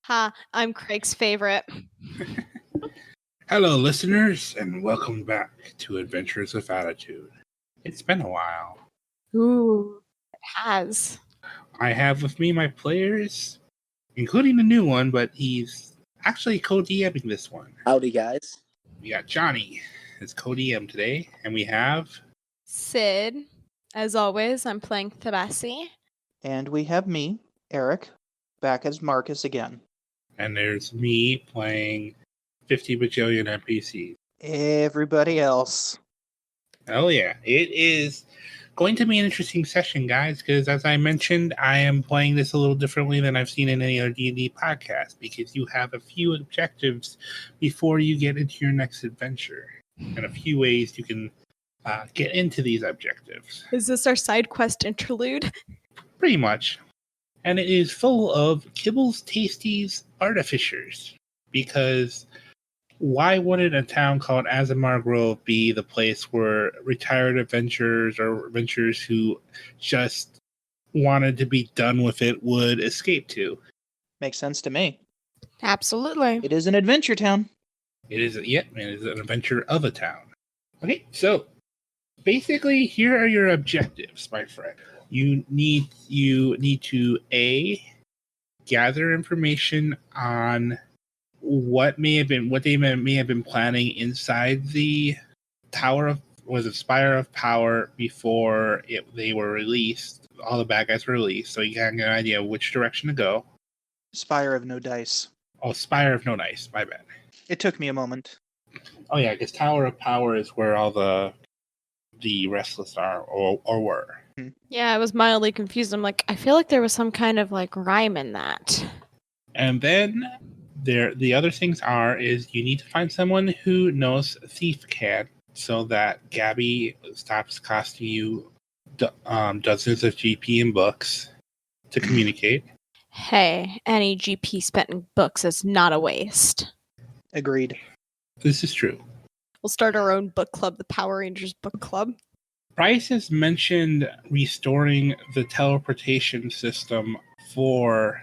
Ha, I'm Craig's favorite. Hello, listeners, and welcome back to Adventures with Attitude. It's been a while. Ooh, it has. I have with me my players, including the new one, but he's actually co-DMing this one. Howdy, guys. We got Johnny as co-DM today, and we have Sid. As always, I'm playing Thebesi. And we have me, Eric, back as Marcus again. and there's me playing 50 bajillion NPCs. Everybody else. Oh yeah, it is going to be an interesting session, guys, because as I mentioned, I am playing this a little differently than I've seen in any other D&D podcast, because you have a few objectives before you get into your next adventure, and a few ways you can get into these objectives. Is this our side quest interlude? Pretty much. And it is full of kibbles, tasties, artificers, because why wouldn't a town called Assimar Grove be the place where retired adventurers or adventurers who just wanted to be done with it would escape to? Makes sense to me. Absolutely. It is an adventure town. It is an adventure of a town. Okay, so basically, here are your objectives, my friend. You need to gather information on what they may have been planning inside the Spire of Power before they were released. All the bad guys were released, so you can get an idea of which direction to go. Spire of No Dice. Oh, Spire of No Dice, my bad. It took me a moment. Oh yeah, because Tower of Power is where all the restless are or were. Yeah, I was mildly confused. I'm like, I feel like there was some kind of like rhyme in that. And then the other things is you need to find someone who knows Thief Can, so that Gabbi stops costing you dozens of GP in books to communicate. Hey, any GP spent in books is not a waste. Agreed. This is true. We'll start our own book club, the Power Rangers Book Club. Price has mentioned restoring the teleportation system for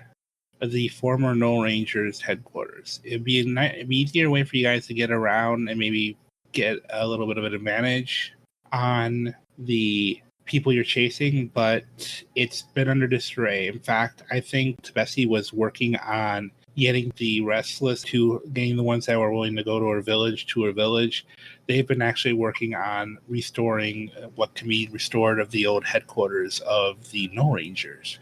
the former No Rangers headquarters. It'd be an easier way for you guys to get around and maybe get a little bit of an advantage on the people you're chasing, but it's been under disarray. In fact, I think Thebesi was working on getting the restless to getting the ones that were willing to go to her village. They've been actually working on restoring what can be restored of the old headquarters of the No Rangers.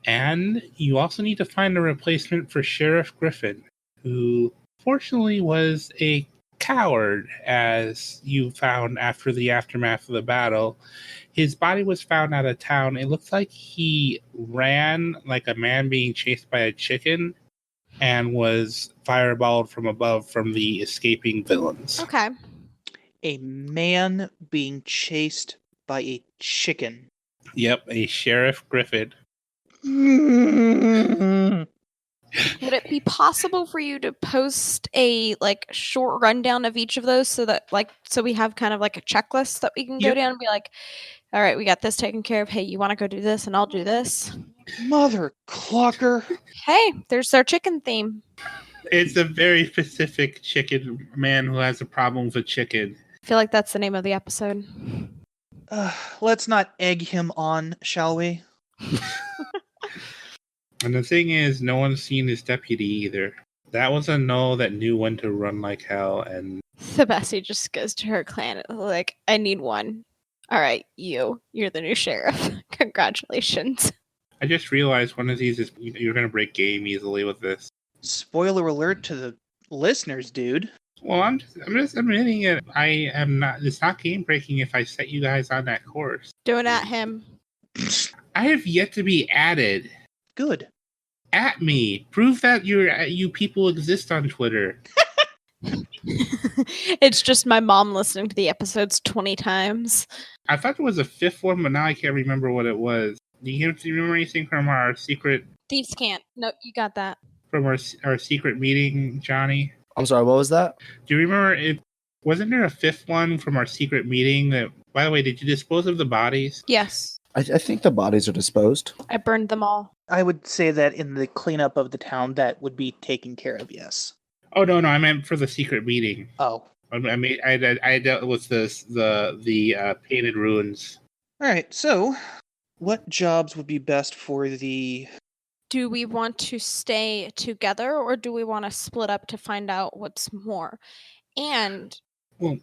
And you also need to find a replacement for Sheriff Griffin, who fortunately was a coward, as you found after the aftermath of the battle. His body was found out of town. It looks like he ran like a man being chased by a chicken and was fireballed from above from the escaping villains. Okay. A man being chased by a chicken. Yep, a Sheriff Griffin. Would it be possible for you to post a short rundown of each of those so we have kind of like a checklist that we can go down and be like, all right, we got this taken care of. Hey, you want to go do this and I'll do this? Mother clucker. Hey, there's our chicken theme. It's a very specific chicken man who has a problem with a chicken. I feel like that's the name of the episode. Let's not egg him on, shall we? And the thing is, no one's seen his deputy either. That was a no that knew when to run like hell. And Thebesi just goes to her clan like, I need one. All right, you're the new sheriff. Congratulations. I just realized one of these is you're going to break game easily with this. Spoiler alert to the listeners, dude. Well, I'm just admitting it. I am not. It's not game breaking if I set you guys on that course. Doing at him. I have yet to be added. Good. At me. Prove that you people exist on Twitter. It's just my mom listening to the episodes 20 times. I thought there was a fifth one, but now I can't remember what it was. Do you remember anything from our secret? Thieves can't. No, you got that. From our secret meeting, Johnny? I'm sorry, what was that? Do you remember wasn't there a fifth one from our secret meeting that, by the way, did you dispose of the bodies? Yes. I think the bodies are disposed. I burned them all. I would say that in the cleanup of the town, that would be taken care of, yes. Oh no, I meant for the secret meeting. Oh. I dealt with the painted ruins. Alright, so what jobs would be best for the... Do we want to stay together or do we want to split up to find out what's more? And Well,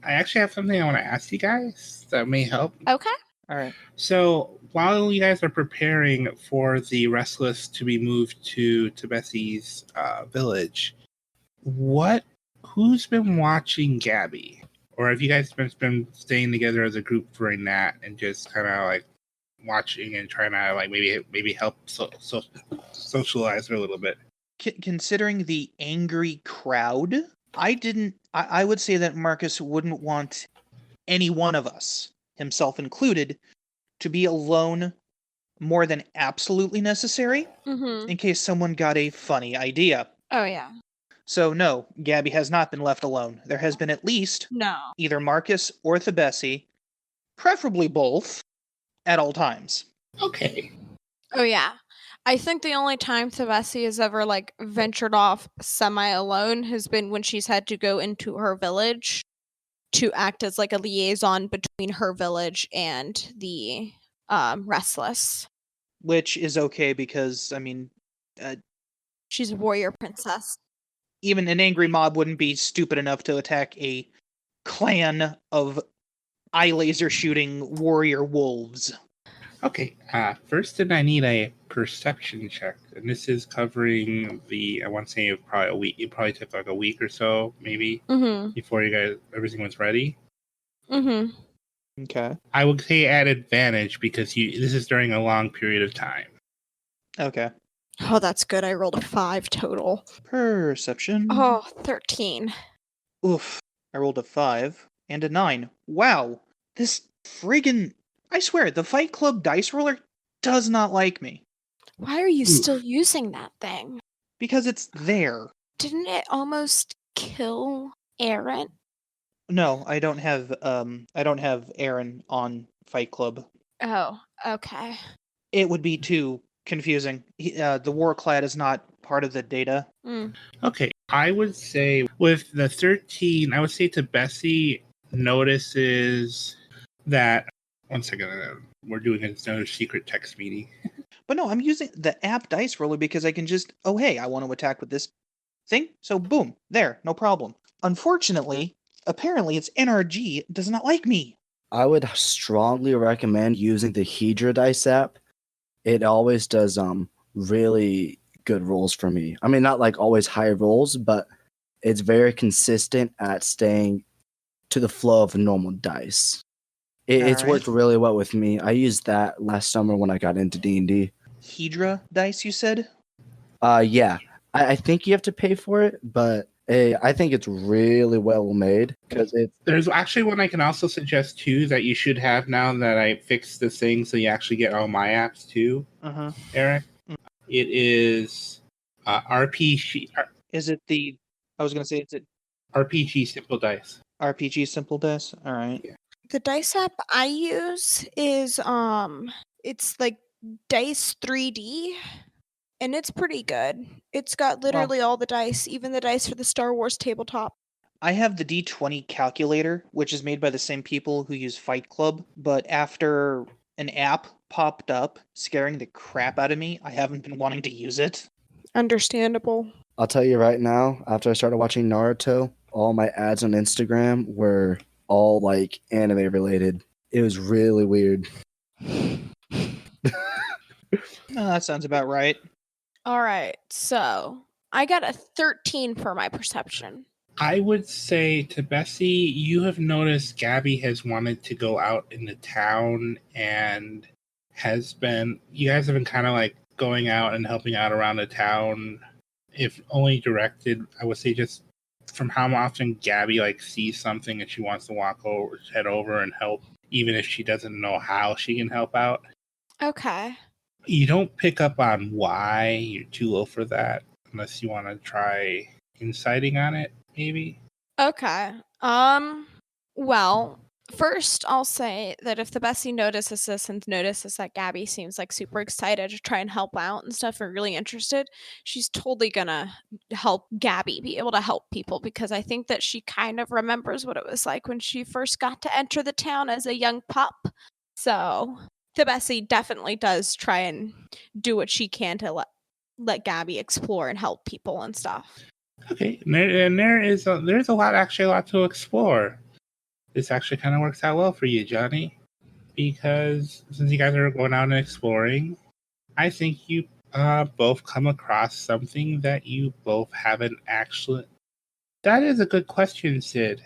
I actually have something I want to ask you guys that may help. okay. Alright. So while you guys are preparing for the Restless to be moved to Thebesi's village, who's been watching Gabbi? Or have you guys been staying together as a group during that and just kind of like watching and trying to like maybe help socialize her a little bit? Considering the angry crowd, I would say that Marcus wouldn't want any one of us, himself included, to be alone more than absolutely necessary Mm-hmm. in case someone got a funny idea. Oh yeah. So no, Gabbi has not been left alone. There has been at least No. either Marcus or Thebesi, preferably both, at all times. Okay. Oh yeah. I think the only time Thebesi has ever like ventured off semi alone has been when she's had to go into her village to act as like a liaison between her village and the Restless. Which is okay because, I mean, She's a warrior princess. even an angry mob wouldn't be stupid enough to attack a clan of eye laser shooting warrior wolves. Okay. First, then I need a perception check, and this is covering I want to say probably a week. It probably took like a week or so, maybe, before everything was ready. Okay. I would say at advantage because this is during a long period of time. Okay. Oh, that's good. I rolled a 5 total. Perception. Oh, 13. Oof. I rolled a 5 and a 9. Wow. This friggin... I swear, the Fight Club dice roller does not like me. Why are you still using that thing? Because it's there. Didn't it almost kill Aaron? No, I don't have Aaron on Fight Club. Oh, okay. It would be too confusing. The Warclad is not part of the data. Okay, I would say with the 13, I would say Thebesi notices that. One second, we're doing another secret text meeting. But no, I'm using the app dice roller because I can just, oh hey, I want to attack with this thing, so boom, there, no problem. Unfortunately, apparently its NRG does not like me. I would strongly recommend using the Hedra dice app. It always does really good rolls for me. I mean, not like always high rolls, but it's very consistent at staying to the flow of normal dice. It's Alright. worked really well with me. I used that last summer when I got into D&D. Hedra dice, you said? Yeah. I think you have to pay for it, but I think it's really well made because There's actually one I can also suggest too that you should have now that I fixed this thing so you actually get all my apps too, Eric. It is RPG. Is it the... I was going to say, is it RPG Simple Dice. RPG Simple Dice? Alright. Yeah. The dice app I use is it's like Dice 3D and it's pretty good. It's got literally all the dice, even the dice for the Star Wars tabletop. I have the D20 calculator, which is made by the same people who use Fight Club, but after an app popped up scaring the crap out of me, I haven't been wanting to use it. Understandable. I'll tell you right now, after I started watching Naruto, all my ads on Instagram were all like anime related. It was really weird. That sounds about right. All right, so I got a 13 for my perception. I would say to Bessie, you have noticed Gabbi has wanted to go out in the town and you guys have been kind of like going out and helping out around the town. If only directed, I would say just from how often Gabbi like sees something and she wants to head over and help, even if she doesn't know how she can help out. Okay. You don't pick up on why. You're too low for that unless you want to try inciting on it, maybe. Okay. Well, First, I'll say that if Thebesi notices this and notices that Gabbi seems like super excited to try and help out and stuff and really interested, she's totally gonna help Gabbi be able to help people because I think that she kind of remembers what it was like when she first got to enter the town as a young pup. So Thebesi definitely does try and do what she can to let Gabbi explore and help people and stuff. Okay, there's a lot to explore. This actually kind of works out well for you, Johnny, because since you guys are going out and exploring, I think you both come across something that you both haven't actually. That is a good question, Sid.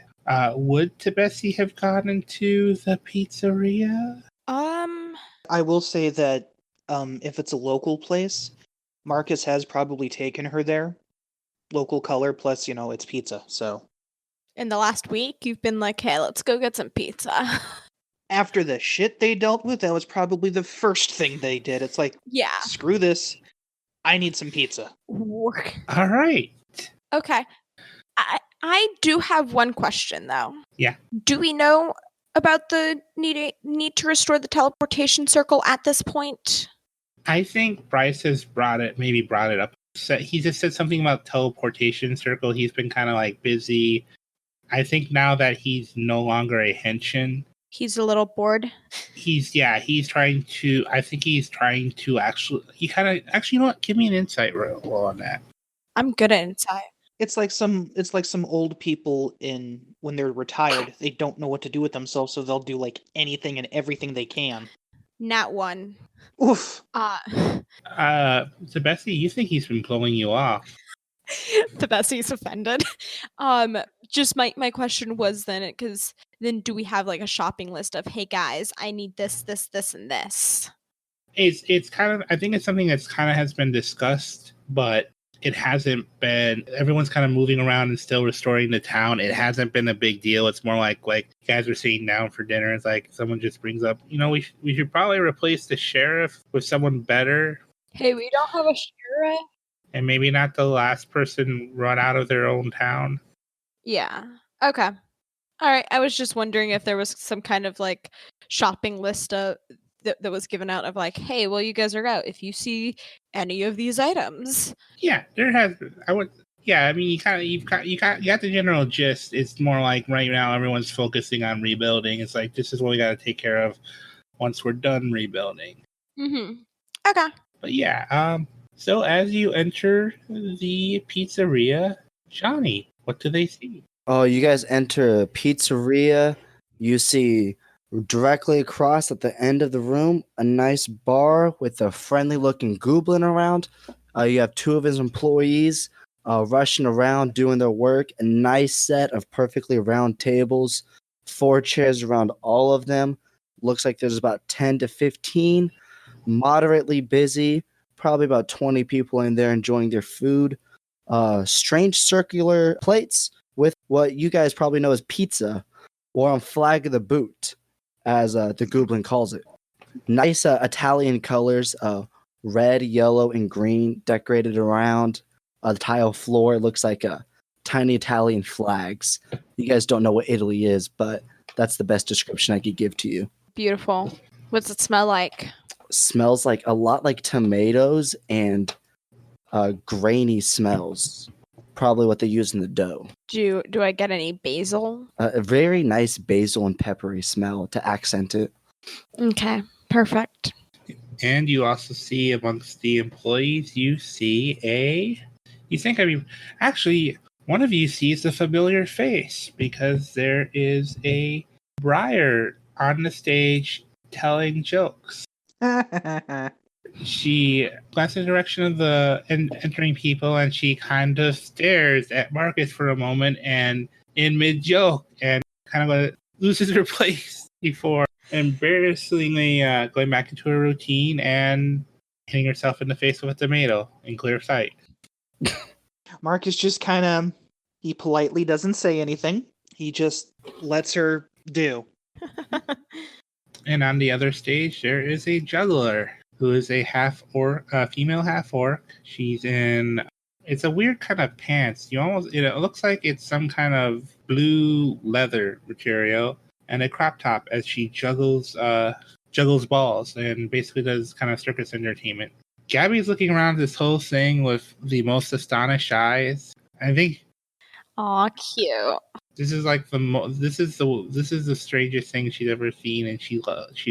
Would Thebesi have gone into the pizzeria? I will say that if it's a local place, Marcus has probably taken her there. Local color plus, it's pizza. So In the last week, you've been like, hey, let's go get some pizza. after the shit they dealt with, that was probably the first thing they did. It's like, Yeah. screw this. I need some pizza. All right. Okay. I do have one question though. Yeah. Do we know about the need to restore the teleportation circle at this point? I think Bryce has brought it up. He just said something about teleportation circle. He's been kind of like busy. I think now that he's no longer a henchman, He's a little bored. he's trying to. I think he's trying to actually. He kind of actually. You know what? Give me an insight roll on that. I'm good at insight. It's like some old people when they're retired, they don't know what to do with themselves, so they'll do like anything and everything they can. Nat 1. Oof. Thebesi, you think he's been blowing you off? Thebesi's offended. Just my question was then because then do we have like a shopping list of hey guys, I need this, and this? It's kind of. I think it's something that's kind of has been discussed, but it hasn't been. Everyone's kind of moving around and still restoring the town. It hasn't been a big deal. It's more like you guys are sitting down for dinner. It's like someone just brings up, we should probably replace the sheriff with someone better. Hey, we don't have a sheriff. And maybe not the last person run out of their own town. Yeah. Okay. All right. I was just wondering if there was some kind of like shopping list that was given out of like, hey, well, you guys are out if you see any of these items. Yeah, there has. I would. Yeah, I mean, you got the general gist. It's more like right now everyone's focusing on rebuilding. It's like this is what we got to take care of once we're done rebuilding. Mm-hmm. Okay. But yeah, so as you enter the pizzeria, Johnny, what do they see? Oh, you guys enter a pizzeria. You see directly across at the end of the room a nice bar with a friendly looking ghoomblin around. You have two of his employees rushing around doing their work. A nice set of perfectly round tables, 4 chairs around all of them. Looks like there's about 10 to 15. Moderately busy. Probably about 20 people in there enjoying their food. Strange circular plates with what you guys probably know as pizza, or on flag of the boot, as the ghoomblin calls it. Nice Italian colors, red, yellow, and green decorated around a tile floor. It looks like tiny Italian flags. You guys don't know what Italy is, but that's the best description I could give to you. Beautiful. What's it smell like? Smells like a lot like tomatoes and grainy smells. Probably what they use in the dough. Do I get any basil? A very nice basil and peppery smell to accent it. Okay, perfect. And you also see amongst the employees, actually, one of you sees a familiar face because there is a Briar on the stage telling jokes. She glances in the direction of the entering people, and she kind of stares at Marcus for a moment, and in mid-joke, and kind of loses her place before embarrassingly going back into her routine and hitting herself in the face with a tomato in clear sight. Marcus just he politely doesn't say anything. He just lets her do. And on the other stage, there is a juggler who is a female half-orc. She's in, it's a weird kind of pants. It looks like it's some kind of blue leather material. and a crop top as she juggles balls and basically does kind of circus entertainment. Gabby's looking around this whole thing with the most astonished eyes. I think Aw, cute. this is like this is the strangest thing she's ever seen, and she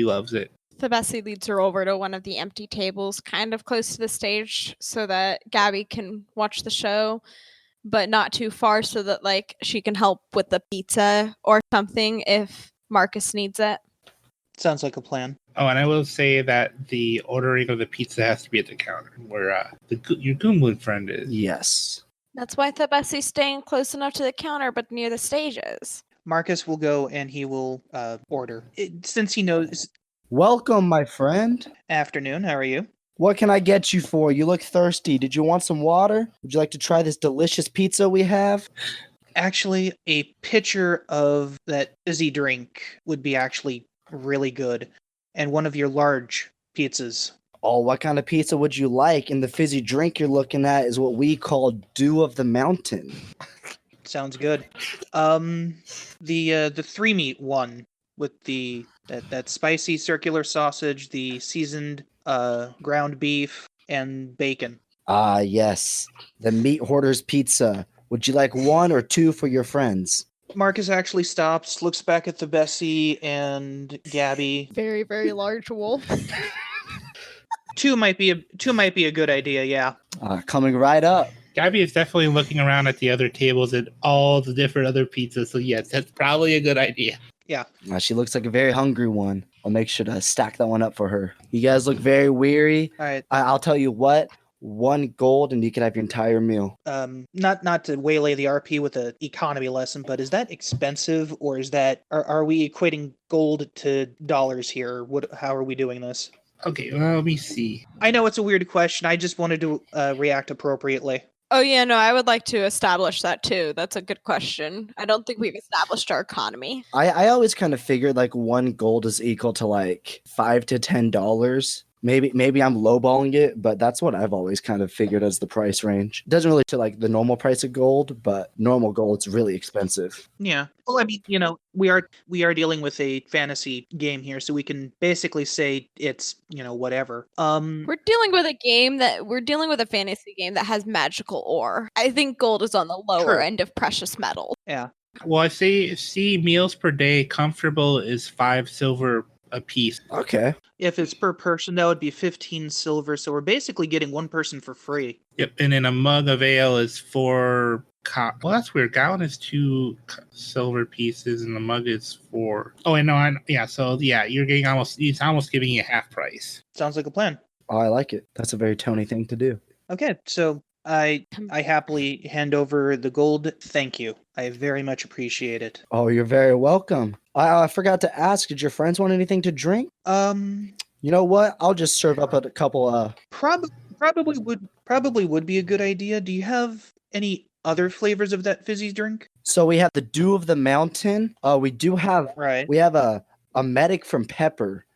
loves it. Thebesi leads her over to one of the empty tables, kind of close to the stage, so that Gabby can watch the show, but not too far, so that like she can help with the pizza or something if Marcus needs it. Sounds like a plan. Oh, and I will say that the ordering of the pizza has to be at the counter, where your ghoomblin friend is. Yes. That's why Thebesi's staying close enough to the counter, but near the stages. Marcus will go and he will order. Since he knows. Welcome, my friend. Afternoon, how are you? What can I get you for? You look thirsty. Did you want some water? Would you like to try this delicious pizza we have? Actually, a pitcher of that fizzy drink would be actually really good. And one of your large pizzas. Oh, what kind of pizza would you like? And the fizzy drink you're looking at is what we call Dew of the Mountain. Sounds good. The 3-meat one with that spicy circular sausage, the seasoned ground beef, and bacon. Ah, yes. The Meat Hoarder's Pizza. Would you like 1 or 2 for your friends? Marcus actually stops, looks back at Thebesi and Gabbi. Very, very large wolf. 2 might be a good idea, yeah. Coming right up. Gabby is definitely looking around at the other tables and all the different other pizzas. So yes, that's probably a good idea. Yeah. She looks like a very hungry one. I'll make sure to stack that one up for her. You guys look very weary. All right. I'll tell you what. 1 gold and you can have your entire meal. Not to waylay the RP with an economy lesson, but is that expensive, or is that are we equating gold to dollars here? How are we doing this? Okay, well, let me see. I know it's a weird question. I just wanted to react appropriately. Oh yeah, no, I would like to establish that too. That's a good question. I don't think we've established our economy. I always kind of figured like 1 gold is equal to like $5 to $10. Maybe I'm lowballing it, but that's what I've always kind of figured as the price range. It doesn't really to like the normal price of gold, but normal gold's really expensive. Yeah. Well, I mean, we are dealing with a fantasy game here, so we can basically say it's, whatever. We're dealing with a fantasy game that has magical ore. I think gold is on the lower end of precious metal. Yeah. Well, I see meals per day comfortable is 5 silver a piece. Okay. If it's per person, that would be 15 silver. So we're basically getting 1 person for free. Yep, and then a mug of ale is 4. Well, that's weird. Gallon is 2 silver pieces, and the mug is 4. Oh, and no, yeah. So yeah, you're getting it's almost giving you half price. Sounds like a plan. Oh, I like it. That's a very Tony thing to do. Okay, so I happily hand over the gold. Thank you. I very much appreciate it. Oh, you're very welcome. I forgot to ask, did your friends want anything to drink? You know what? I'll just serve up a couple probably would be a good idea. Do you have any other flavors of that fizzy drink? So we have the Dew of the Mountain. We do have we have a medic from Pepper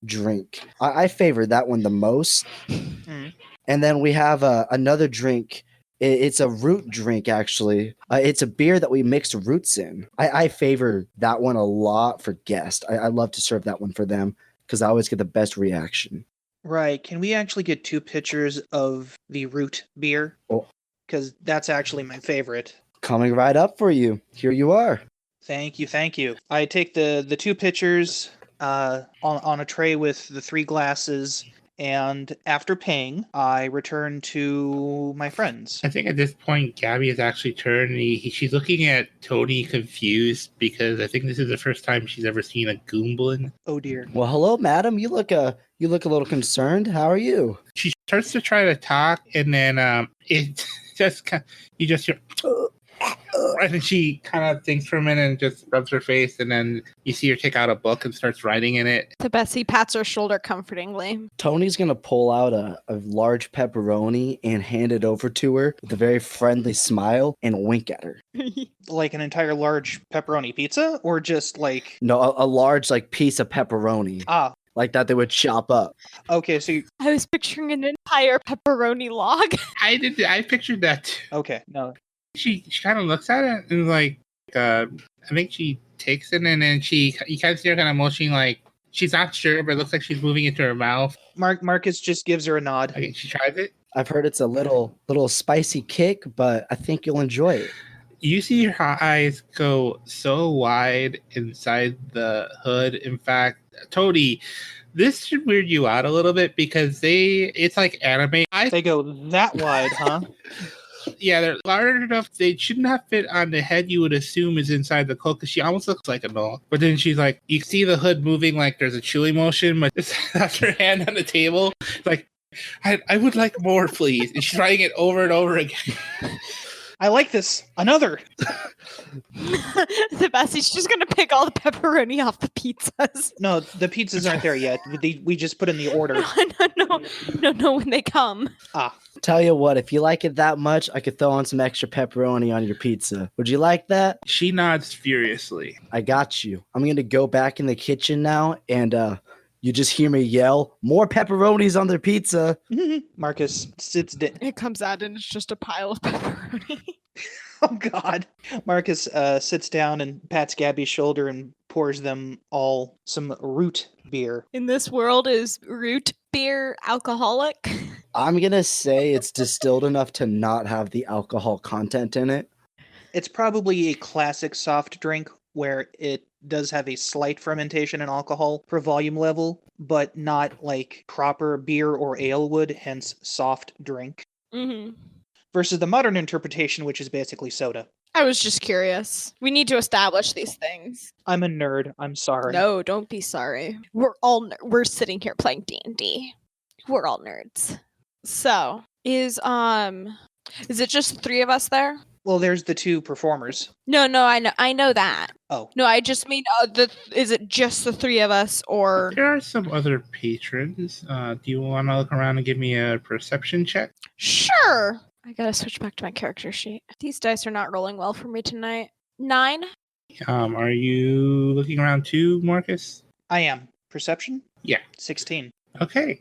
drink. I favor that one the most. Mm. And then we have another drink. It's a root drink, actually. It's a beer that we mix roots in. I favor that one a lot for guests. I love to serve that one for them because I always get the best reaction. Right. Can we actually get 2 pitchers of the root beer? Oh. Because that's actually my favorite. Coming right up for you. Here you are. Thank you. I take the 2 pitchers on a tray with the 3 glasses. And after paying, I return to my friends. I think at this point, Gabby has actually turned. She's looking at Tony confused because I think this is the first time she's ever seen a ghoomblin. Oh dear. Well, hello, madam. You look a little concerned. How are you? She starts to try to talk, and then it just you just hear. And then she kind of thinks for a minute and just rubs her face, and then you see her take out a book and starts writing in it. Thebesi pats her shoulder comfortingly. Tony's going to pull out a large pepperoni and hand it over to her with a very friendly smile and wink at her. Like an entire large pepperoni pizza, or just like... No, a large piece of pepperoni. Ah. Like that they would chop up. Okay, so I was picturing an entire pepperoni log. I pictured that too. Okay, no. She kind of looks at it and like, I think she takes it and then you kind of see her kind of motioning like she's not sure, but it looks like she's moving into her mouth. Marcus just gives her a nod. Okay, she tries it. I've heard it's a little spicy kick, but I think you'll enjoy it. You see her eyes go so wide inside the hood. In fact, Toady, this should weird you out a little bit because it's like anime. They go that wide, huh? Yeah, they're large enough. They shouldn't have fit on the head you would assume is inside the cloak because she almost looks like a doll. But then she's like, you see the hood moving like there's a chewing motion, but that's her hand on the table. It's like, I would like more, please. And she's writing it over and over again. I like this. Another. Thebesi's just gonna pick all the pepperoni off the pizzas. No, the pizzas aren't there yet. We just put in the order. No, when they come. Tell you what, if you like it that much, I could throw on some extra pepperoni on your pizza. Would you like that? She nods furiously. I got you. I'm going to go back in the kitchen now, and you just hear me yell, more pepperonis on their pizza. Marcus sits down. It comes out and it's just a pile of pepperoni. Oh, God. Marcus sits down and pats Gabby's shoulder and pours them all some root beer. In this world, is root beer alcoholic? I'm going to say it's distilled enough to not have the alcohol content in it. It's probably a classic soft drink where it does have a slight fermentation in alcohol for volume level, but not like proper beer or ale would, hence soft drink. Mm-hmm. Versus the modern interpretation, which is basically soda. I was just curious. We need to establish these things. I'm a nerd. I'm sorry. No, don't be sorry. We're sitting here playing D&D. We're all nerds. So, is it just 3 of us there? Well, there's the 2 performers. No, I know that. Oh. No, I just mean, is it just the 3 of us, or? There are some other patrons. Do you want to look around and give me a perception check? Sure. I gotta switch back to my character sheet. These dice are not rolling well for me tonight. 9. Are you looking around too, Marcus? I am. Perception? Yeah. 16. Okay,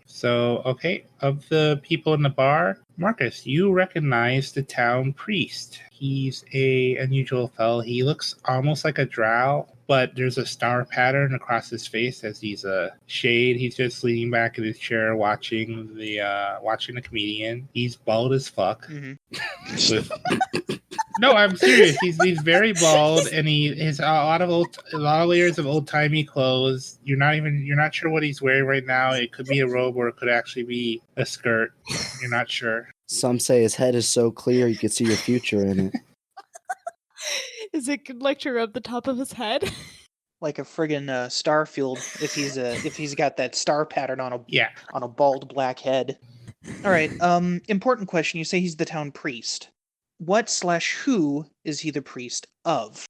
of the people in the bar, Marcus, you recognize the town priest. He's a unusual fellow. He looks almost like a drow, but there's a star pattern across his face as he's a shade. He's just leaning back in his chair watching the comedian. He's bald as fuck. Mm-hmm. No, I'm serious. He's very bald, and he has a lot of layers of old timey clothes. You're not sure what he's wearing right now. It could be a robe, or it could actually be a skirt. You're not sure. Some say his head is so clear you can see your future in it. Is it like to rub the top of his head? Like a friggin' Starfield if he's got that star pattern on a bald black head. All right. Important question. You say he's the town priest. What/who is he the priest of?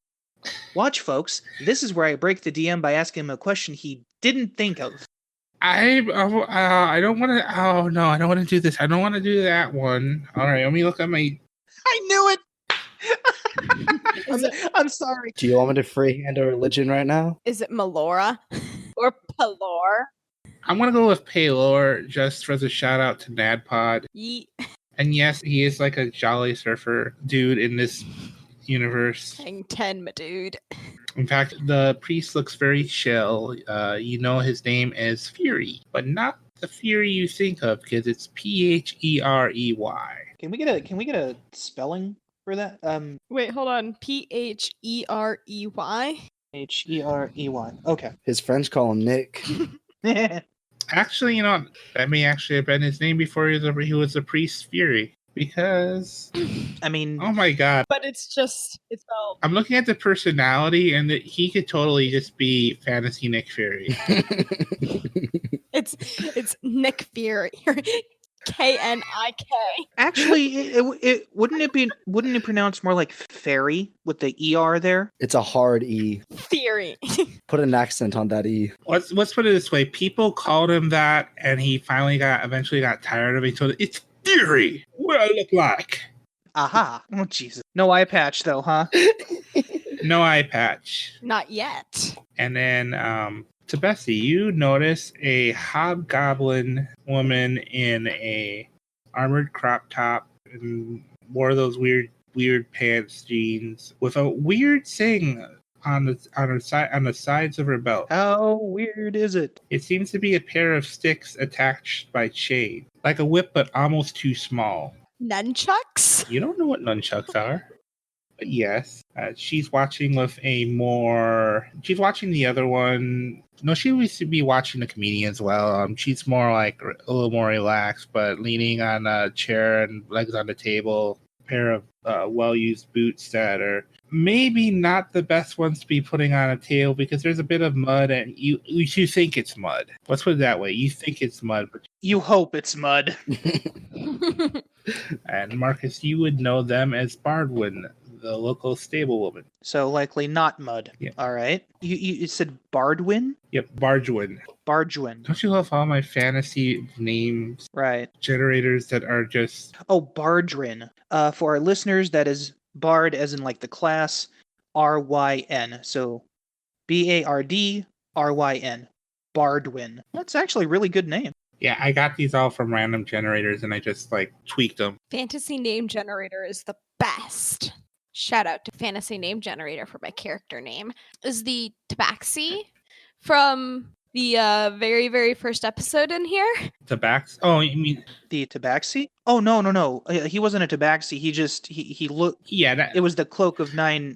Watch, folks. This is where I break the DM by asking him a question he didn't think of. I don't want to. Oh no, I don't want to do this. I don't want to do that one. All right, let me look at my. I knew it. I'm sorry. Do you want me to freehand a religion right now? Is it Melora or Pelor? I'm gonna go with Paylor just for the shout out to Nadpod. Yeet. And yes, he is like a jolly surfer dude in this universe. Hang 10, my dude. In fact, the priest looks very chill. You know his name is Fury, but not the Fury you think of because it's Pherey. Can we get a spelling for that? Wait, hold on. Pherey? Herey. Okay. His friends call him Nick. Actually, that may actually have been his name before he was the priest Fury. Because, I mean, oh my god! But it's spelled. I'm looking at the personality, and he could totally just be fantasy Nick Fury. It's Nick Fury. K-N-I-K. Actually, it wouldn't it pronounce more like fairy with the ER there? It's a hard E. Theory. Put an accent on that E. Let's put it this way: people called him that, and he eventually got tired of it. So it's Theory. What I look like? Aha! Oh Jesus! No eye patch though, huh? No eye patch. Not yet. And then, Thebesi, you notice a hobgoblin woman in a armored crop top and wore those weird weird pants jeans with a weird thing on the sides of her belt. How weird is it? It seems to be a pair of sticks attached by chain, like a whip, but almost too small. Nunchucks? You don't know what nunchucks are. But yes, she's watching with a more. She's watching the other one. No, she used to be watching the comedian as well. She's more like a little more relaxed, but leaning on a chair and legs on the table. A pair of well-used boots that are maybe not the best ones to be putting on a table because there's a bit of mud, and you think it's mud. Let's put it that way. You think it's mud, but You hope it's mud. and Marcus, you would know them as Bardwin, the local stable woman. So likely not mud. Yeah. All right. You said Bardwin? Yep, Bardwin. Bargewin. Don't you love all my fantasy names Right. generators that are just Oh, Bardrin. For our listeners, that is Bard as in like the class, RYN. So BARDRYN. Bardwin. That's actually a really good name. yeah, I got these all from random generators and I just like tweaked them. Fantasy name generator is the best. Shout out to Fantasy Name Generator for my character name. Is the Tabaxi from the very, very first episode in here. The backs. Oh, you mean The Tabaxi? Oh, no. He wasn't a Tabaxi. He looked. yeah, that It was the Cloak of Nine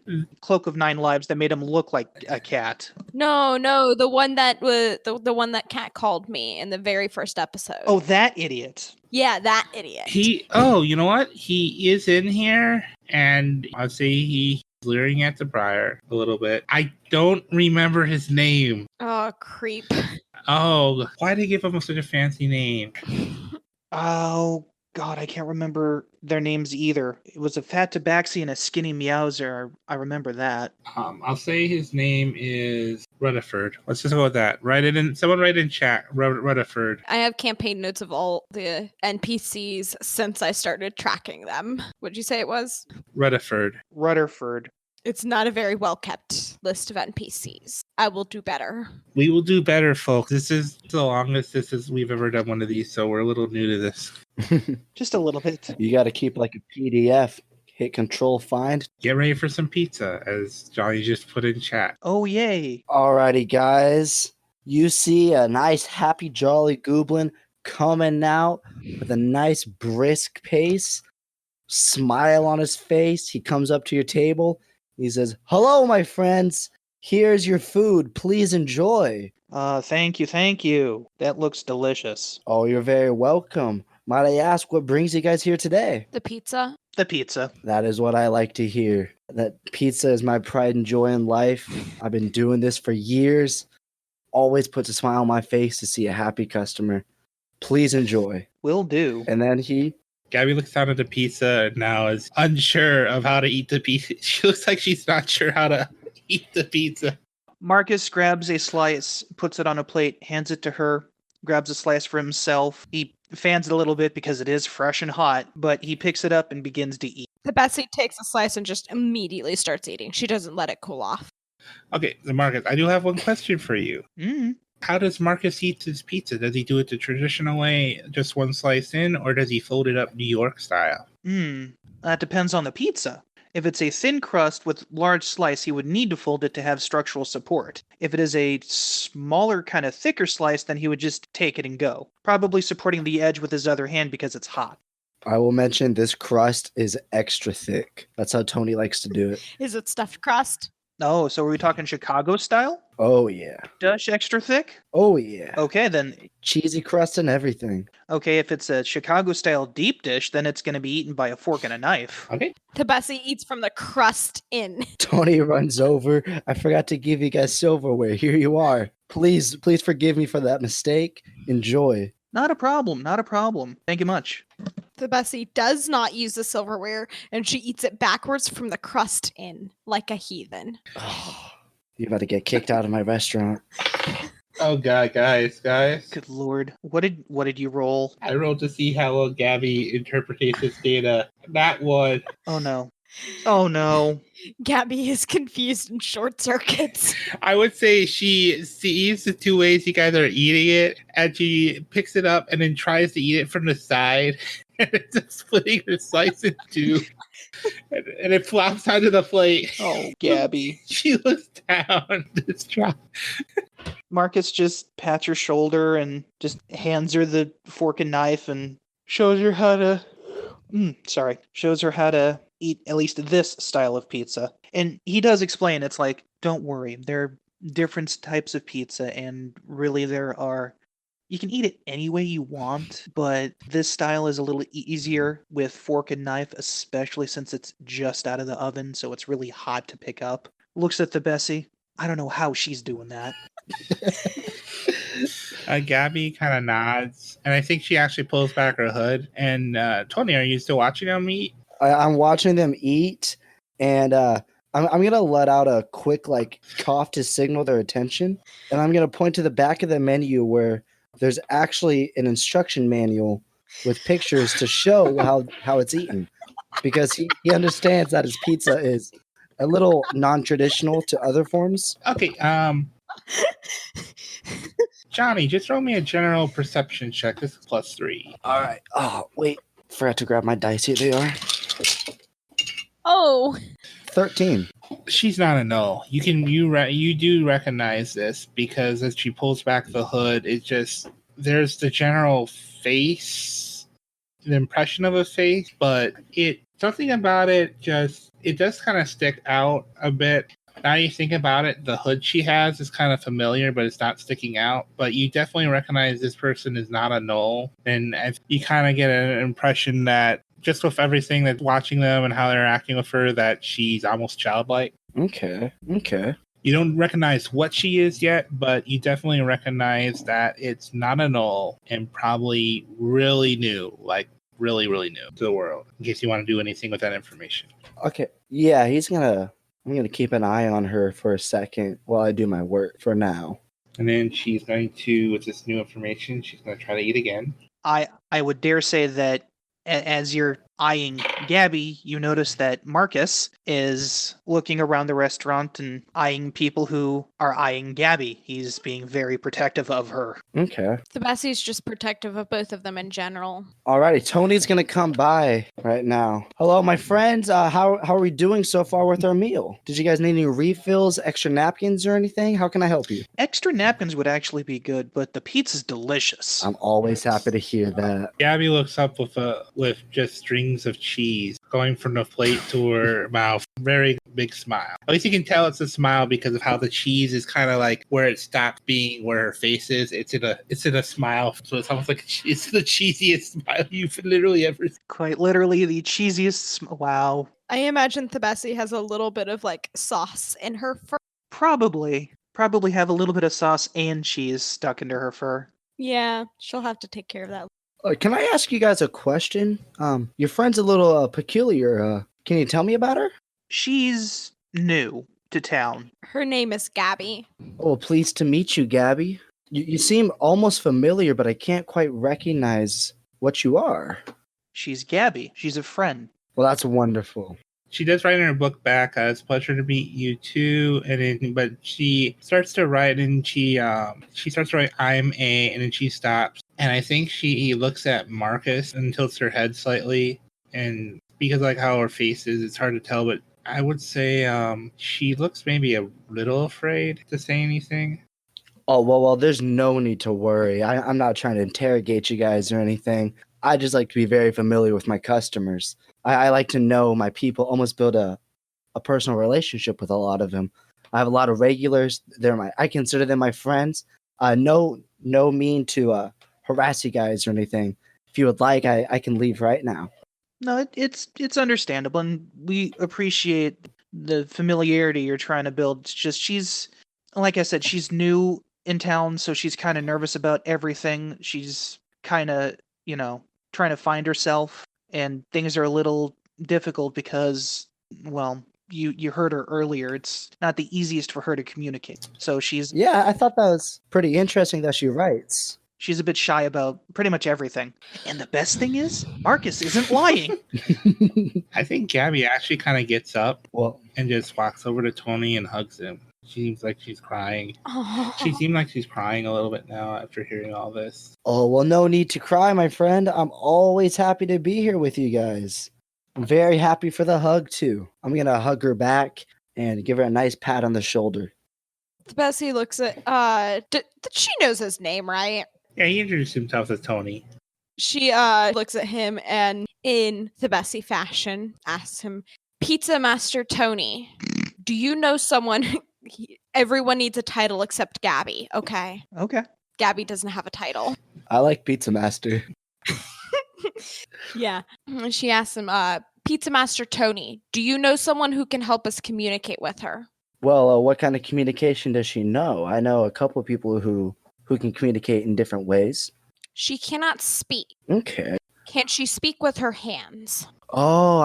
Lives that made him look like a cat. No, the one that was the one that Cat called me in the very first episode. Oh, that idiot. yeah, that idiot. you know what? He is in here and I'll say he's leering at the Briar a little bit. I don't remember his name. Oh, creep. Oh, why did they give him such a fancy name? Oh, God, I can't remember their names either. It was a fat Tabaxi and a skinny Meowser. I remember that. I'll say his name is Rutherford. Let's just go with that. Write it in. Someone write in chat. Rutherford. I have campaign notes of all the NPCs since I started tracking them. What'd you say it was? Rutherford. Rutherford. It's not a very well kept list of NPCs. I will do better. We will do better, folks. This is the longest we've ever done one of these, so we're a little new to this. Just a little bit. You got to keep like a PDF. Hit Control Find. Get ready for some pizza, as Johnny just put in chat. Oh, yay. Alrighty, guys. You see a nice, happy, jolly Ghoomblin coming out with a nice, brisk pace, smile on his face. He comes up to your table. He says, "Hello, my friends. Here's your food. Please enjoy." Thank you. That looks delicious. Oh, you're very welcome. Might I ask what brings you guys here today? The pizza. The pizza. That is what I like to hear. That pizza is my pride and joy in life. I've been doing this for years. Always puts a smile on my face to see a happy customer. Please enjoy. Will do. And then he Gabby looks down at the pizza and now is unsure of how to eat the pizza. She looks like she's not sure how to eat the pizza. Marcus grabs a slice, puts it on a plate, hands it to her, grabs a slice for himself. He fans it a little bit because it is fresh and hot, but he picks it up and begins to eat. Thebesi takes a slice and just immediately starts eating. She doesn't let it cool off. Okay, so Marcus, I do have one question for you. Mm. How does Marcus eat his pizza? Does he do it the traditional way, just one slice in, or does he fold it up New York style? That depends on the pizza. If it's a thin crust with large slice, he would need to fold it to have structural support. If it is a smaller, kind of thicker slice, then he would just take it and go, probably supporting the edge with his other hand because it's hot. I will mention this crust is extra thick. That's how Tony likes to do it. Is it stuffed crust? Oh, so are we talking Chicago style? Oh, yeah. Dush extra thick? Oh, yeah. Okay, then. Cheesy crust and everything. Okay, if it's a Chicago style deep dish, then it's going to be eaten by a fork and a knife. Okay. Thebesi eats from the crust in. Tony runs over. I forgot to give you guys silverware. Here you are. Please forgive me for that mistake. Enjoy. Not a problem. Thank you much. Thebesi does not use the silverware, and she eats it backwards from the crust in, like a heathen. Oh, you're about to get kicked out of my restaurant. Oh god, guys. Good lord. What did you roll? I rolled to see how well Gabby interprets this data. That one. Oh no. Oh no. Gabby is confused and short circuits. I would say she sees the two ways you guys are eating it, and she picks it up and then tries to eat it from the side, and it's just splitting her slice in two. and it flops onto the plate. Oh, Gabby. She looks down. Distraught. Marcus just pats her shoulder and just hands her the fork and knife and shows her how to shows her how to eat at least this style of pizza. And he does explain, it's like, don't worry, there are different types of pizza, and really you can eat it any way you want, but this style is a little easier with fork and knife, especially since it's just out of the oven, so it's really hot to pick up. Looks at Thebesi. I don't know how she's doing that. Gabby kind of nods, and I think she actually pulls back her hood. And Tony, are you still watching them eat? I'm watching them eat, and I'm gonna let out a quick cough to signal their attention, and I'm gonna point to the back of the menu where there's actually an instruction manual with pictures to show how it's eaten, because he understands that his pizza is a little non-traditional to other forms. Okay, Johnny, just throw me a general perception check. This is +3. All right. Oh, wait. Forgot to grab my dice. Here they are. Oh. 13. She's not a no. You do recognize this because as she pulls back the hood, there's the general face, the impression of a face, but something about it does kind of stick out a bit. Now you think about it, the hood she has is kind of familiar, but it's not sticking out. But you definitely recognize this person is not a knoll. And you kind of get an impression that just with everything that's watching them and how they're acting with her, that she's almost childlike. Okay. You don't recognize what she is yet, but you definitely recognize that it's not a knoll and probably really new, like really, really new to the world, in case you want to do anything with that information. Okay. Yeah, I'm going to keep an eye on her for a second while I do my work for now. And then she's going to, with this new information, she's going to try to eat again. I would dare say that as you're eyeing Gabbi, you notice that Marcus is looking around the restaurant and eyeing people who are eyeing Gabbi. He's being very protective of her. Okay. Thebesi's just protective of both of them in general. Alrighty, Tony's gonna come by right now. Hello, my friends. How are we doing so far with our meal? Did you guys need any refills, extra napkins, or anything? How can I help you? Extra napkins would actually be good, but the pizza's delicious. I'm always happy to hear that. Gabbi looks up with just strings of cheese going from the plate to her mouth. Very big smile. At least you can tell it's a smile because of how the cheese is kind of like where it stopped being where her face is. It's in a smile, so it's almost like it's the cheesiest smile you've literally ever seen. Quite literally the cheesiest. Wow. I imagine Thebesi has a little bit of sauce in her fur. Probably have a little bit of sauce and cheese stuck into her fur. Yeah, she'll have to take care of that. Can I ask you guys a question? Your friend's a little peculiar. Can you tell me about her? She's new to town. Her name is Gabbi. Oh, pleased to meet you, Gabbi. You seem almost familiar, but I can't quite recognize what you are. She's Gabbi. She's a friend. Well, that's wonderful. She does write in her book back, it's a pleasure to meet you too. But she starts to write and she starts to write, I'm a, and then she stops. And I think she looks at Marcus and tilts her head slightly. And because how her face is, it's hard to tell, but I would say she looks maybe a little afraid to say anything. Oh, well, there's no need to worry. I'm not trying to interrogate you guys or anything. I just like to be very familiar with my customers. I like to know my people, almost build a personal relationship with a lot of them. I have a lot of regulars. I consider them my friends. No mean to harass you guys or anything. If you would like, I can leave right now. No, it's understandable, and we appreciate the familiarity you're trying to build. It's just she's, like I said, she's new in town, so she's kind of nervous about everything. She's kind of, trying to find herself, and things are a little difficult because, well, you heard her earlier. It's not the easiest for her to communicate. So she's... Yeah, I thought that was pretty interesting that she writes. She's a bit shy about pretty much everything. And the best thing is, Marcus isn't lying. I think Gabbi actually kind of gets up and just walks over to Tony and hugs him. She seems like she's crying. Oh. She seemed like she's crying a little bit now after hearing all this. Oh, well, no need to cry, my friend. I'm always happy to be here with you guys. Very happy for the hug, too. I'm going to hug her back and give her a nice pat on the shoulder. Thebesi looks at she knows his name, right? Yeah, he introduced himself as Tony. She looks at him and in Thebesi fashion asks him, Pizza Master Tony, do you know someone everyone needs a title except Gabbi, okay? Okay. Gabbi doesn't have a title. I like Pizza Master. Yeah. And she asks him, Pizza Master Tony, do you know someone who can help us communicate with her? Well, what kind of communication does she know? I know a couple of people who can communicate in different ways. She cannot speak. Okay. Can she speak with her hands? Oh,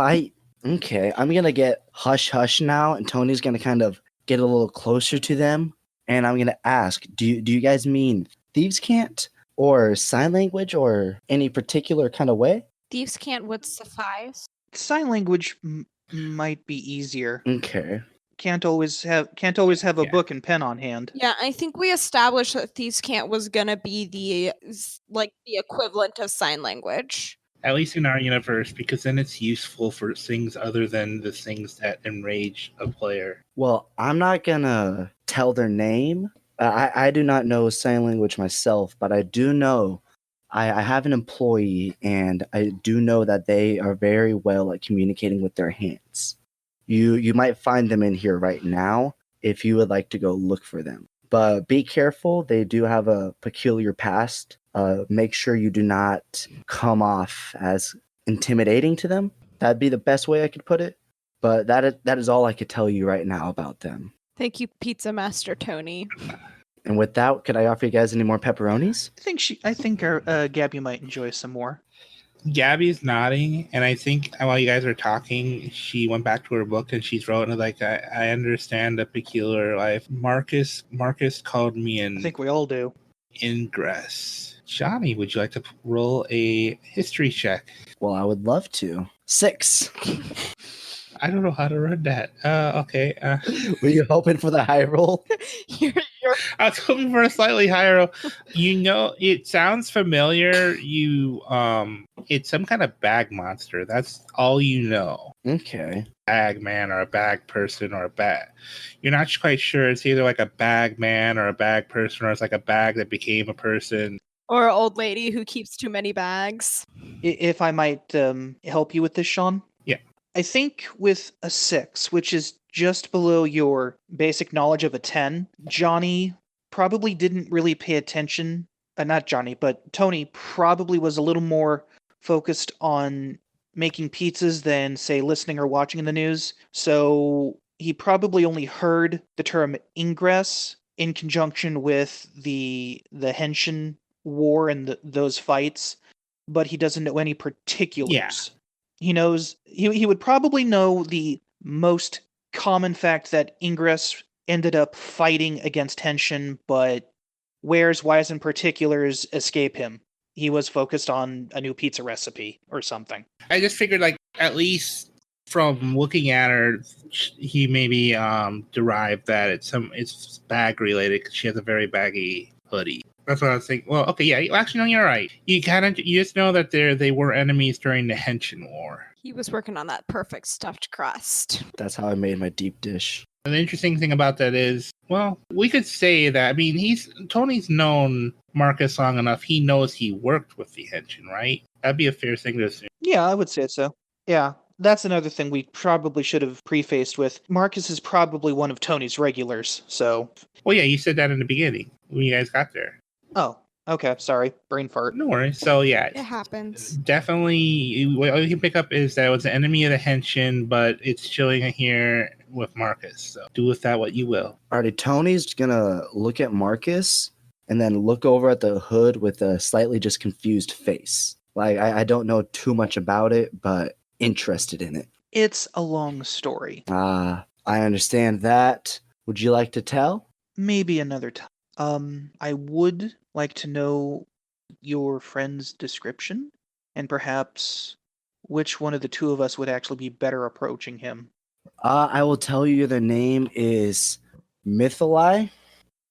okay. I'm going to get hush hush now, and Tony's going to kind of get a little closer to them, and I'm going to ask, do you guys mean thieves can't, or sign language, or any particular kind of way? Thieves can't would suffice. Sign language might be easier. Okay. Can't always have a Yeah. book and pen on hand. Yeah, I think we established that thieves can't was gonna be the equivalent of sign language. At least in our universe, because then it's useful for things other than the things that enrage a player. Well, I'm not going to tell their name. I do not know sign language myself, but I do know I have an employee, and I do know that they are very well at communicating with their hands. You might find them in here right now if you would like to go look for them. But be careful, they do have a peculiar past. Make sure you do not come off as intimidating to them. That'd be the best way I could put it. But that is all I could tell you right now about them. Thank you, Pizza Master Tony. And with that, could I offer you guys any more pepperonis? I think our Gabby might enjoy some more. Gabby's nodding, and I think while you guys are talking, she went back to her book and she's wrote like, I understand the peculiar life. Marcus called me I an think we all do. ingress. Johnny, would you like to roll a history check? Well, I would love to. 6. I don't know how to run that. Okay. Were you hoping for the high roll? You're I was hoping for a slightly higher roll. You know, it sounds familiar. It's some kind of bag monster. That's all you know. Okay. Bag man or a bag person or a bag. You're not quite sure. It's either like a bag man or a bag person, or it's like a bag that became a person. or an old lady who keeps too many bags. If I might help you with this, Sean? Yeah. I think with a 6, which is just below your basic knowledge of a 10, Johnny probably didn't really pay attention. Not Johnny, but Tony probably was a little more focused on making pizzas than, say, listening or watching the news. So he probably only heard the term ingress in conjunction with the Henshin war and those fights, but he doesn't know any particulars. Yeah. He knows he would probably know the most common fact that Ingress ended up fighting against Henshin, but where's, whys, and particulars escape him. He was focused on a new pizza recipe or something. I just figured, like, at least from looking at her, he maybe derived that it's bag related because she has a very baggy hoodie. That's what I was thinking. Well, okay, yeah. Actually, no, you're right. You just know that they were enemies during the Henshin War. He was working on that perfect stuffed crust. That's how I made my deep dish. And the interesting thing about that is, well, we could say that. I mean, Tony's known Marcus long enough. He knows he worked with the Henshin, right? That'd be a fair thing to assume. Yeah, I would say so. Yeah, that's another thing we probably should have prefaced with. Marcus is probably one of Tony's regulars, so... Well, yeah, you said that in the beginning when you guys got there. Oh, okay, sorry. Brain fart. No worries. So, yeah. It happens. Definitely, what you can pick up is that it was an enemy of the Henshin, but it's chilling here with Marcus. So do with that what you will. Alrighty, Tony's gonna look at Marcus and then look over at the hood with a slightly just confused face. Like, I don't know too much about it, but interested in it. It's a long story. I understand that. Would you like to tell? Maybe another time. I would like to know your friend's description, and perhaps which one of the two of us would actually be better approaching him. I will tell you their name is Mythali.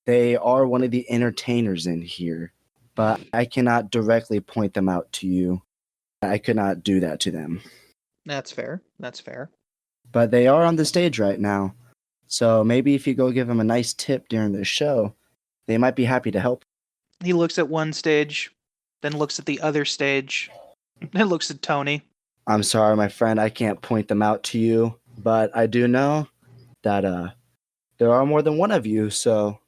They are one of the entertainers in here, but I cannot directly point them out to you. I could not do that to them. That's fair. That's fair. But they are on the stage right now. So maybe if you go give them a nice tip during the show, they might be happy to help. He looks at one stage, then looks at the other stage, then looks at Tony. I'm sorry, my friend, I can't point them out to you, but I do know that there are more than one of you, so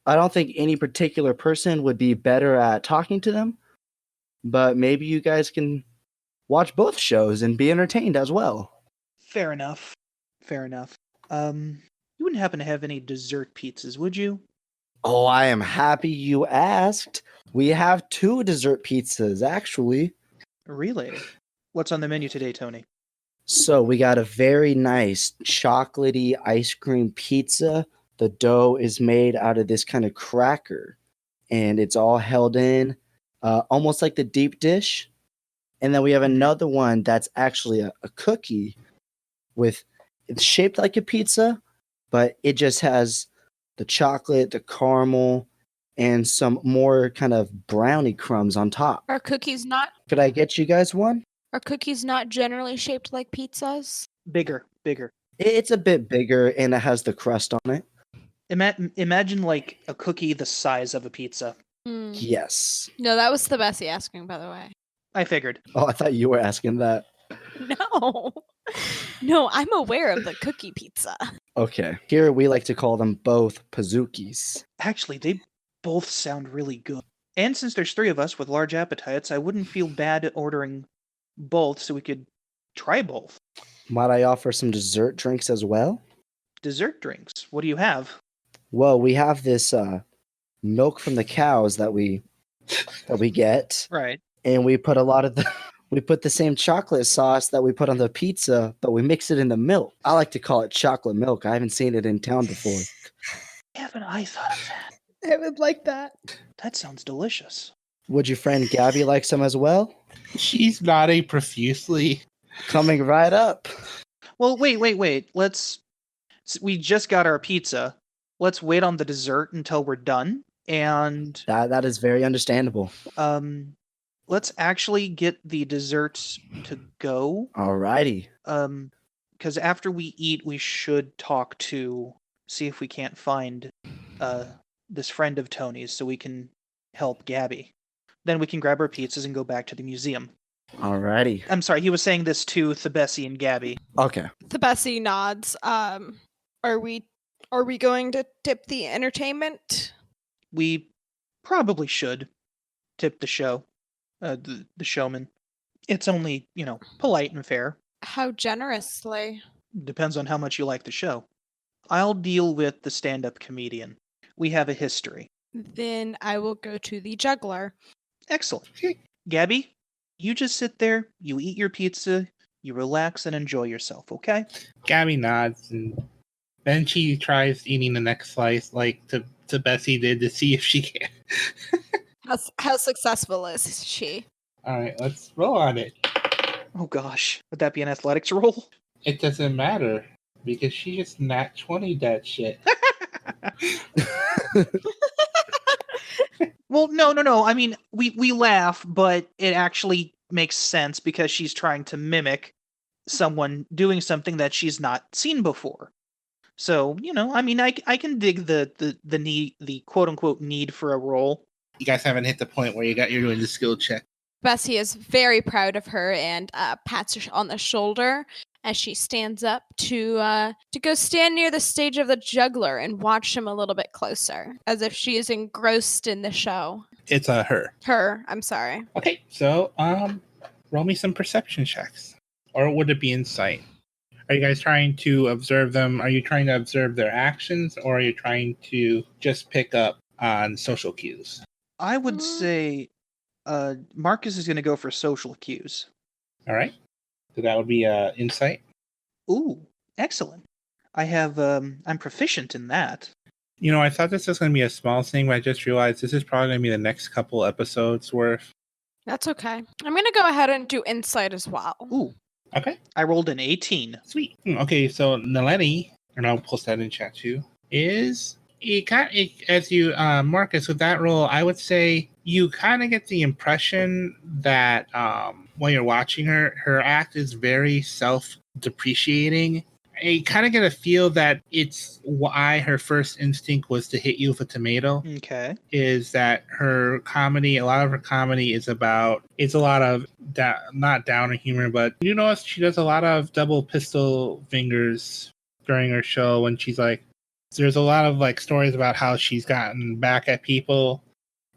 I don't think any particular person would be better at talking to them, but maybe you guys can watch both shows and be entertained as well. Fair enough. Fair enough. You wouldn't happen to have any dessert pizzas, would you? Oh, I am happy you asked. We have 2 dessert pizzas, actually. Really? What's on the menu today, Tony? So we got a very nice chocolatey ice cream pizza. The dough is made out of this kind of cracker, and it's all held in, almost like the deep dish. And then we have another one that's actually a cookie it's shaped like a pizza, but it just has the chocolate, the caramel, and some more kind of brownie crumbs on top. Are cookies not Could I get you guys one? generally shaped like pizzas? Bigger. It's a bit bigger and it has the crust on it. Imagine like a cookie the size of a pizza. Hmm. Yes. No, that was Thebesi asking, by the way. I figured. Oh, I thought you were asking that. No. No, I'm aware of the cookie pizza. Okay. Here we like to call them both Pazookies. Actually, they both sound really good. And since there's 3 of us with large appetites, I wouldn't feel bad ordering both so we could try both. Might I offer some dessert drinks as well? Dessert drinks. What do you have? Well, we have this milk from the cows that we get, Right. and we put a lot of we put the same chocolate sauce that we put on the pizza, but we mix it in the milk. I like to call it chocolate milk. I haven't seen it in town before. Haven't I thought of that? I would like that. That sounds delicious. Would your friend Gabby like some as well? She's nodding profusely. Coming right up. Well, wait. We just got our pizza. Let's wait on the dessert until we're done. And That is very understandable. let's actually get the desserts to go. Alrighty. Because after we eat, we should see if we can't find this friend of Tony's so we can help Gabby. Then we can grab our pizzas and go back to the museum. Alrighty. I'm sorry, he was saying this to Thebesi and Gabby. Okay. Thebesi nods. Are we going to tip the entertainment? We probably should tip the show, the showman. It's only, polite and fair. How generously? Depends on how much you like the show. I'll deal with the stand-up comedian. We have a history. Then I will go to the juggler. Excellent. Gabby, you just sit there, you eat your pizza, you relax and enjoy yourself, okay? Gabby nods, and then she tries eating the next slice, like to Bessie did, to see if she can. How successful is she? All right, let's roll on it. Oh gosh, would that be an athletics roll? It doesn't matter because she just nat 20 that shit. Well, no. I mean, we laugh, but it actually makes sense because she's trying to mimic someone doing something that she's not seen before. So, I mean, I can dig the need, the quote unquote need for a role. You guys haven't hit the point where you're doing the skill check. Bessie is very proud of her and pats her on the shoulder as she stands up to go stand near the stage of the juggler and watch him a little bit closer, as if she is engrossed in the show. It's her. Her, I'm sorry. Okay, so roll me some perception checks, or would it be insight? Are you guys trying to observe them? Are you trying to observe their actions, or are you trying to just pick up on social cues? I would say Marcus is going to go for social cues. All right. So that would be insight. Ooh, excellent. I'm proficient in that. I thought this was going to be a small thing, but I just realized this is probably going to be the next couple episodes worth. That's okay. I'm going to go ahead and do insight as well. Ooh. Okay. I rolled an 18. Sweet. Okay, so Naleni, and I'll post that in chat too, is as you, Marcus, with that roll, I would say you kind of get the impression that when you're watching her act is very self-depreciating. You kind of get a feel that it's why her first instinct was to hit you with a tomato. Okay. Is that her comedy, a lot of her comedy is about, it's a lot of, not downer humor, but you notice she does a lot of double pistol fingers during her show when she's like, there's a lot of like stories about how she's gotten back at people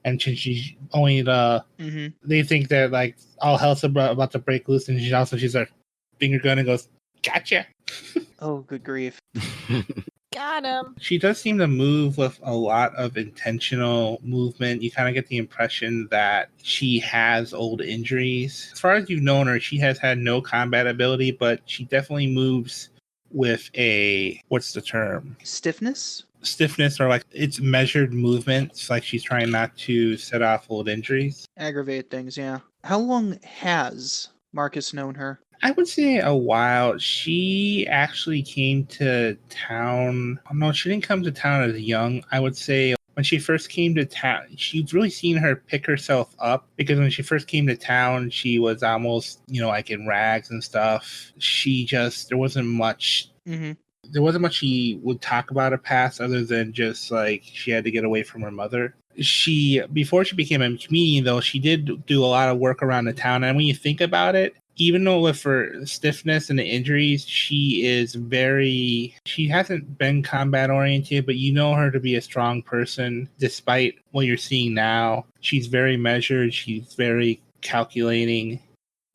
and she's only they think that like all hell's about to break loose, and she's like finger gun and goes, gotcha. Oh, good grief. Got him. She does seem to move with a lot of intentional movement. You kind of get the impression that she has old injuries. As far as you've known her, she has had no combat ability, but she definitely moves with a, what's the term? Stiffness, or like it's measured movements, like she's trying not to set off old injuries. aggravate things, yeah. How long has Marcus known her? I would say a while. She actually came to town. No, she didn't come to town as young. I would say when she first came to town, you've really seen her pick herself up, because when she first came to town, she was almost, like in rags and stuff. There wasn't much. Mm-hmm. There wasn't much she would talk about her past other than just like she had to get away from her mother. Before she became a comedian, though, she did do a lot of work around the town. And when you think about it, even though with her stiffness and the injuries, she hasn't been combat oriented, but you know her to be a strong person despite what you're seeing now. She's very measured. She's very calculating.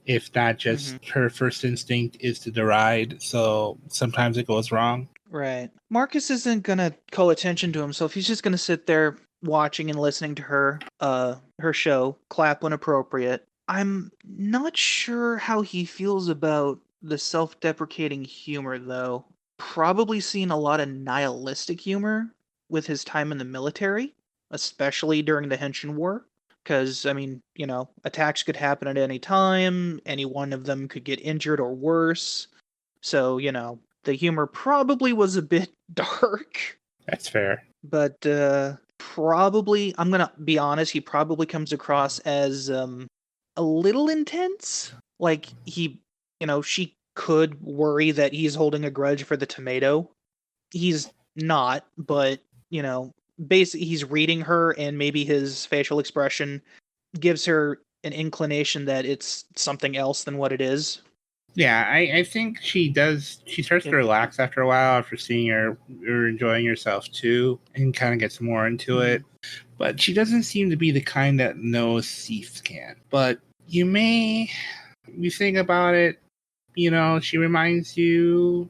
If not just her first instinct is to deride. So sometimes it goes wrong. Right. Marcus isn't going to call attention to himself. He's just going to sit there watching and listening to her show, clap when appropriate. I'm not sure how he feels about the self-deprecating humor, though. Probably seen a lot of nihilistic humor with his time in the military, especially during the Henshin War. Because, attacks could happen at any time, any one of them could get injured or worse. So, the humor probably was a bit dark. That's fair. But probably, I'm going to be honest, he probably comes across as a little intense. Like she could worry that he's holding a grudge for the tomato. He's not, but basically he's reading her, and maybe his facial expression gives her an inclination that it's something else than what it is. Yeah, I think she starts to relax after a while, after seeing you're enjoying yourself too, and kind of gets more into it. But she doesn't seem to be the kind that knows thieves can. But you think about it, she reminds you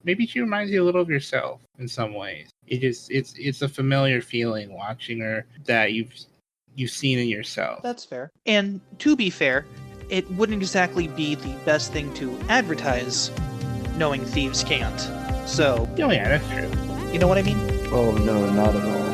a little of yourself in some ways. It's a familiar feeling watching her that you've seen in yourself. That's fair. And to be fair, it wouldn't exactly be the best thing to advertise knowing thieves can't. So, Oh yeah, that's true. You know what I mean? Oh no, not at all.